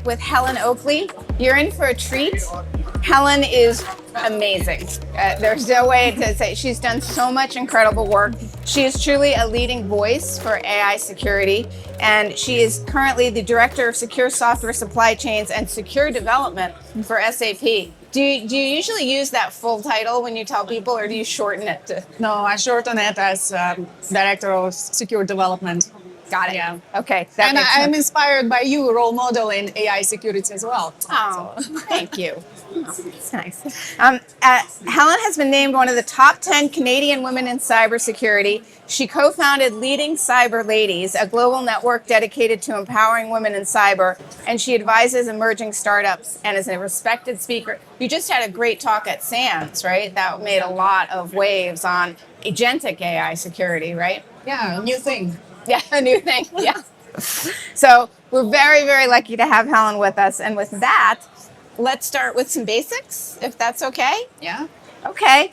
with Helen Oakley. You're in for a treat. Helen is amazing. There's no way to say. She's done so much incredible work. She is truly a leading voice for AI security, and she is currently the Director of Secure Software Supply Chains and Secure Development for SAP. Do you usually use that full title when you tell people, or do you shorten it to? No, I shorten it as Director of Secure Development. Got it. Yeah. Okay. And I'm inspired by you, role model in AI security as well. Oh, thank you. Oh, that's nice. Helen has been named one of the top 10 Canadian women in cybersecurity. She co-founded Leading Cyber Ladies, a global network dedicated to empowering women in cyber, and she advises emerging startups and is a respected speaker. You just had a great talk at SANS, right? That made a lot of waves on agentic AI security, right? Yeah, a new thing. Yeah, a new thing. Yeah. So we're very, very lucky to have Helen with us. And with that, let's start with some basics, if that's okay. Yeah. Okay.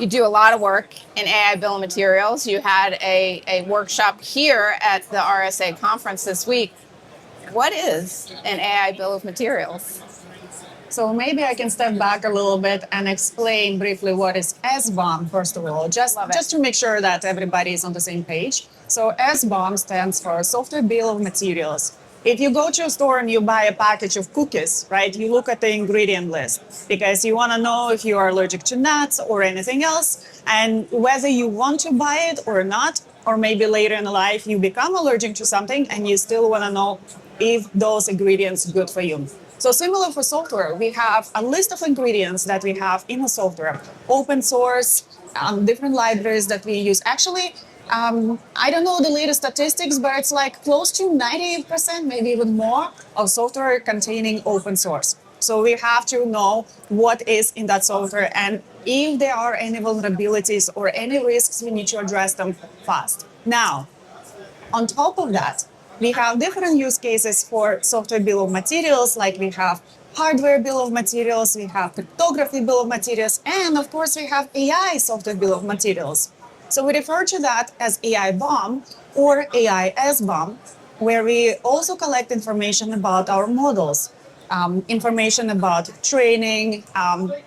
You do a lot of work in AI bill of materials. You had a workshop here at the RSA conference this week. What is an AI bill of materials? So maybe I can step back a little bit and explain briefly what is SBOM, first of all, just to make sure that everybody is on the same page. So SBOM stands for Software Bill of Materials. If you go to a store and you buy a package of cookies, right, you look at the ingredient list because you want to know if you are allergic to nuts or anything else, and whether you want to buy it or not, or maybe later in life you become allergic to something and you still want to know if those ingredients are good for you. So similar for software, we have a list of ingredients that we have in a software, open source, different libraries that we use. Actually, I don't know the latest statistics, but it's like close to 98%, maybe even more, of software containing open source. So we have to know what is in that software and if there are any vulnerabilities or any risks, we need to address them fast. Now, on top of that, we have different use cases for software bill of materials, like we have hardware bill of materials, we have cryptography bill of materials, and of course we have AI software bill of materials. So we refer to that as AI-BOM or AI-SBOM, where we also collect information about our models, information about training,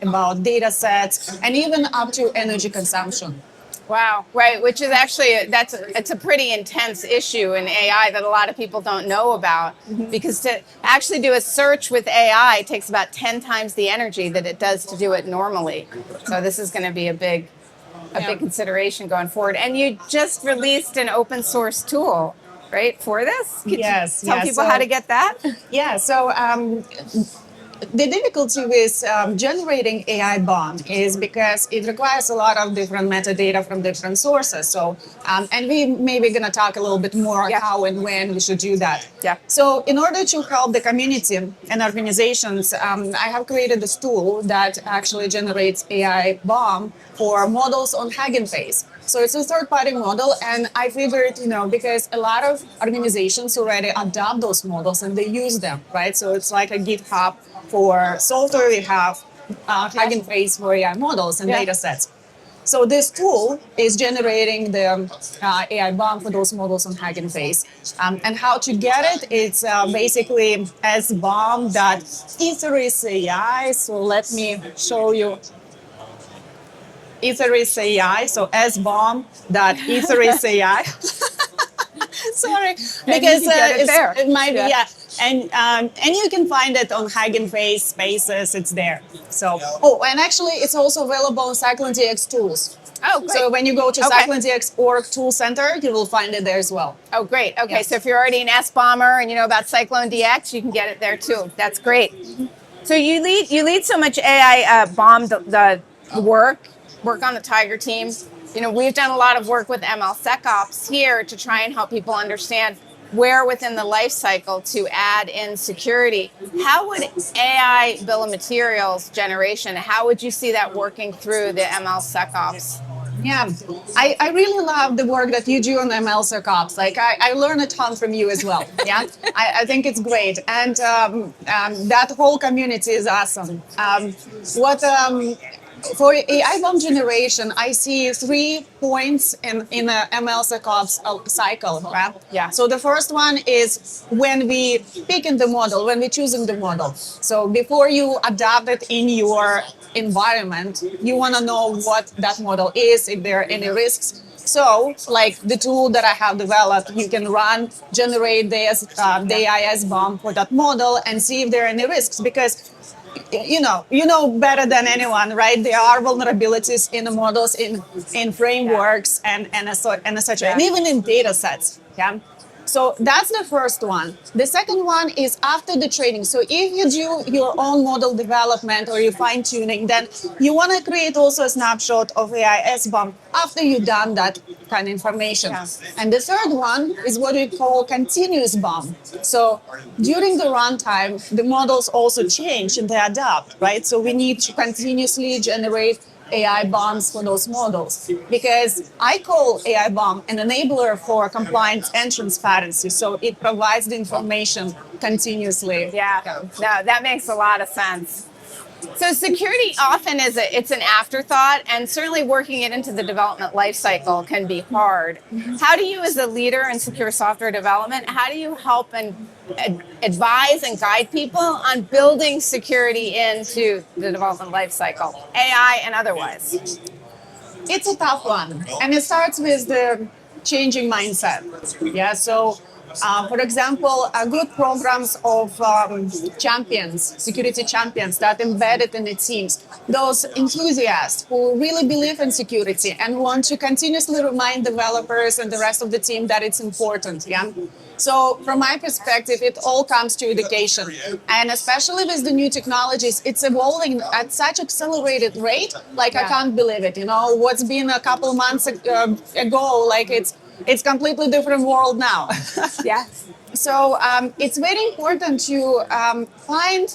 about data sets, and even up to energy consumption. Wow, right, which is actually, it's a pretty intense issue in AI that a lot of people don't know about, because to actually do a search with AI takes about 10 times the energy that it does to do it normally. So this is going to be a big consideration going forward. And you just released an open source tool, right, for this? Could you tell people how to get that? Yeah, so the difficulty with generating AI-BOM is because it requires a lot of different metadata from different sources. So, and we maybe going to talk a little bit more how and when we should do that. Yeah. So in order to help the community and organizations, I have created this tool that actually generates AI-BOM for models on Hugging Face. So it's a third-party model, and I figured, because a lot of organizations already adopt those models and they use them, right? So it's like a GitHub for software. We have Hugging Face for AI models and data sets. So this tool is generating the AI-BOM for those models on Hugging Face. And how to get it? It's basically SBOM.etheris.ai. So let me show you. Etheris.ai, so SBOM.etheris.ai. Sorry, because it might be, and you can find it on Hugging Face Spaces. It's there. So, and actually, it's also available on CycloneDX tools. Oh, great. So when you go to CycloneDX Org Tool Center, you will find it there as well. Oh, great. Okay, so if you're already an SBOMer and you know about CycloneDX, you can get it there too. That's great. So you lead so much AI BOM the work on the Tiger team. We've done a lot of work with MLSecOps here to try and help people understand where within the life cycle to add in security. How would AI bill of materials generation, how would you see that working through the MLSecOps? Yeah, I really love the work that you do on MLSecOps. Like I learn a ton from you as well. Yeah, I think it's great, and that whole community is awesome. For AI-BOM generation, I see 3 points in a ML-SecOps cycle, right? Yeah. So the first one is when we pick in the model, when we're choosing the model. So before you adopt it in your environment, you want to know what that model is, if there are any risks. So, like the tool that I have developed, you can generate the AI-BOM for that model and see if there are any risks, because you know better than anyone, right? There are vulnerabilities in the models, in frameworks, and etc. And even in data sets. Yeah. So that's the first one. The second one is after the training. So if you do your own model development or you fine tuning, then you want to create also a snapshot of AI-BOM after you've done that kind of information. Yeah. And the third one is what we call continuous BOM. So during the runtime, the models also change and they adapt, right? So we need to continuously generate AI-BOMs for those models, because I call AI-BOM an enabler for compliance and transparency. So it provides the information continuously. Yeah, no, that makes a lot of sense. So security often it's an afterthought, and certainly working it into the development lifecycle can be hard. How do you, as a leader in secure software development, how do you help and advise and guide people on building security into the development lifecycle, AI and otherwise? It's a tough one, and it starts with the changing mindset. Yeah, so for example, good programs of champions, security champions that embedded in the teams, those enthusiasts who really believe in security and want to continuously remind developers and the rest of the team that it's important. Yeah. So from my perspective, it all comes to education. And especially with the new technologies, it's evolving at such accelerated rate, like I can't believe it. You know, what's been a couple months ago, like it's completely different world now. Yes. So it's very important to find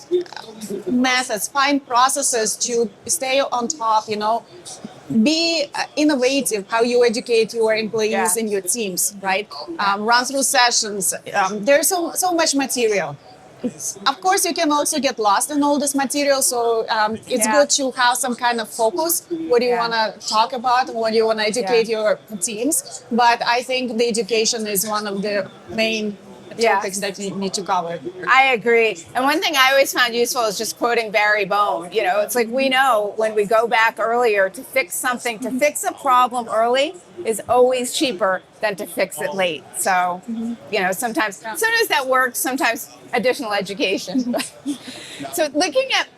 methods, find processes to stay on top, be innovative how you educate your employees and your teams, right? Run through sessions. There's so much material. Of course, you can also get lost in all this material, so it's good to have some kind of focus. What do you want to talk about? What do you want to educate your teams? But I think the education is one of the main topics that you need to cover. I agree. And one thing I always found useful is just quoting Barry Bohm. You know, it's like we know when we go back earlier to fix something, to fix a problem early is always cheaper than to fix it late. So, sometimes that works, sometimes additional education. So looking at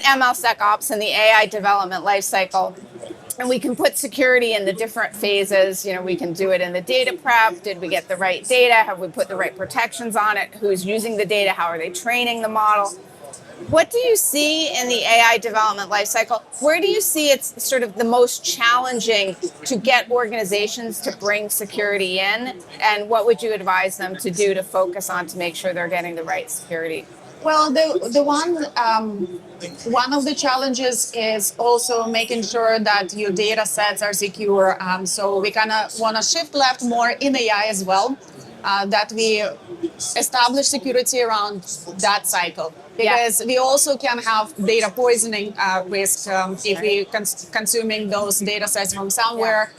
ML-SecOps and the AI development lifecycle, and we can put security in the different phases. We can do it in the data prep. Did we get the right data? Have we put the right protections on it? Who's using the data? How are they training the model? What do you see in the AI development lifecycle? Where do you see it's sort of the most challenging to get organizations to bring security in? And what would you advise them to do to focus on to make sure they're getting the right security? Well, the one of the challenges is also making sure that your data sets are secure. So we kind of want to shift left more in AI as well, that we establish security around that cycle. Because we also can have data poisoning risk if we consuming those data sets from somewhere.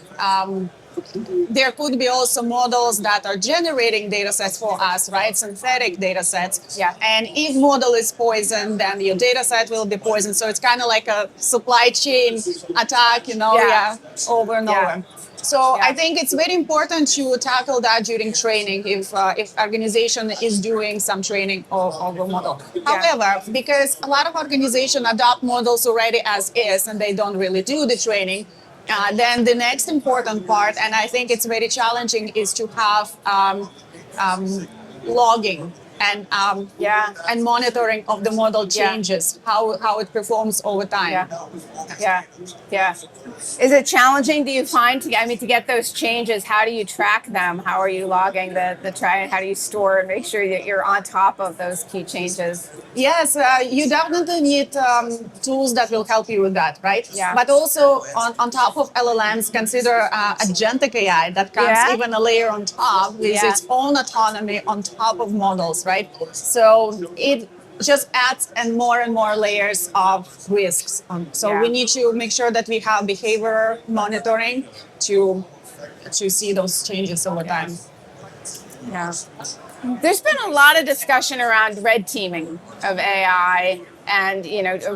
There could be also models that are generating data sets for us, right? Synthetic data sets. Yeah. And if model is poisoned, then your data set will be poisoned. So it's kind of like a supply chain attack, over and over. So I think it's very important to tackle that during training if organization is doing some training of a model. However, because a lot of organizations adopt models already as is and they don't really do the training, then the next important part, and I think it's very challenging, is to have logging and monitoring of the model changes, how it performs over time. Yeah. Is it challenging? Do you find to get those changes? How do you track them? How are you logging the try? How do you store and make sure that you're on top of those key changes? Yes, you definitely need tools that will help you with that, right? Yeah. But also on top of LLMs, consider agentic AI that comes even a layer on top with its own autonomy on top of models, right? So just adds and more layers of risks. So Yeah. we need to make sure that we have behavior monitoring to see those changes over time. Yeah. There's been a lot of discussion around red teaming of AI and,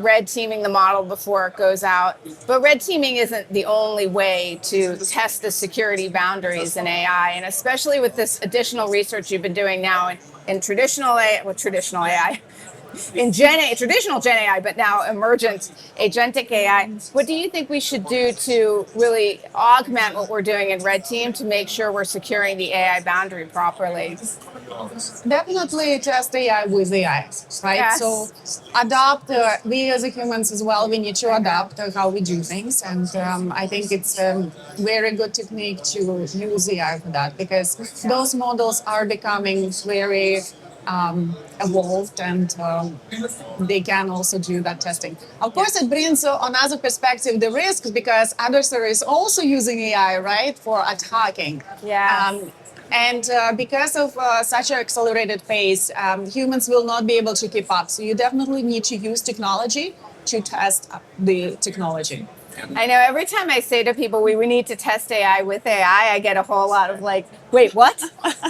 red teaming the model before it goes out. But red teaming isn't the only way to test the security boundaries in AI. And especially with this additional research you've been doing now in traditional AI, in traditional Gen AI, but now emergent agentic AI. What do you think we should do to really augment what we're doing in red team to make sure we're securing the AI boundary properly? Definitely test AI with AI, right? Yes. So adapt, we as humans as well, we need to adapt how we do things. And I think it's a very good technique to use AI for that, because those models are becoming very evolved, and they can also do that testing. Of course, it brings another perspective the risks, because adversaries also using AI, right, for attacking. Yeah. And because of such an accelerated pace, humans will not be able to keep up. So you definitely need to use technology to test the technology. I know every time I say to people, we need to test AI with AI, I get a whole lot of like, wait, what?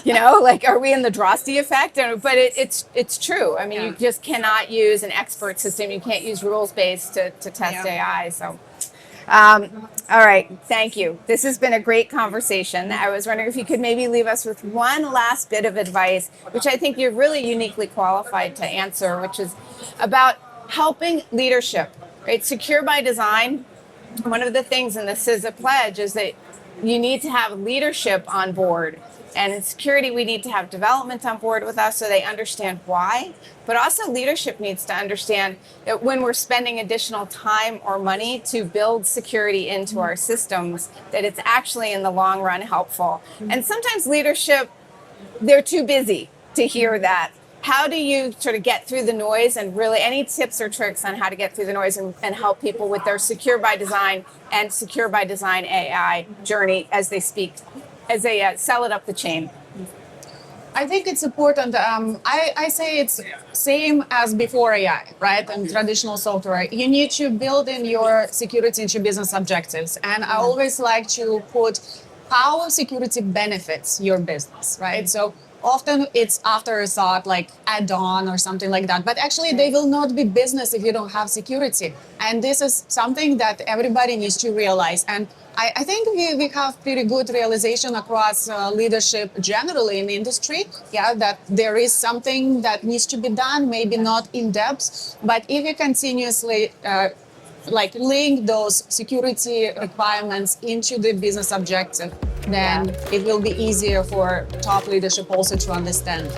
Like, are we in the Drosty effect? But it's true. I mean, you just cannot use an expert system. You can't use rules-based to test AI. So, all right. Thank you. This has been a great conversation. I was wondering if you could maybe leave us with one last bit of advice, which I think you're really uniquely qualified to answer, which is about helping leadership, right? Secure by design. One of the things in the CISA pledge is that you need to have leadership on board. And in security, we need to have development on board with us so they understand why. But also leadership needs to understand that when we're spending additional time or money to build security into our systems, that it's actually in the long run helpful. And sometimes leadership, they're too busy to hear that. How do you sort of get through the noise, and really any tips or tricks on how to get through the noise and help people with their secure by design and secure by design AI journey as they sell it up the chain? I think it's important. I say it's same as before AI, right? And traditional software. You need to build in your security into business objectives. And I always like to put how security benefits your business, right? So often it's after a thought like add-on or something like that. But actually they will not be business if you don't have security. And this is something that everybody needs to realize. And I think we have pretty good realization across leadership generally in the industry, that there is something that needs to be done, maybe not in depth, but if you continuously link those security requirements into the business objective, then it will be easier for top leadership also to understand.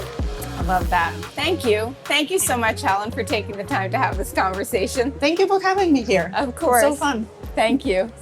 I love that. Thank you. Thank you so much, Helen, for taking the time to have this conversation. Thank you for having me here. Of course. So fun. Thank you.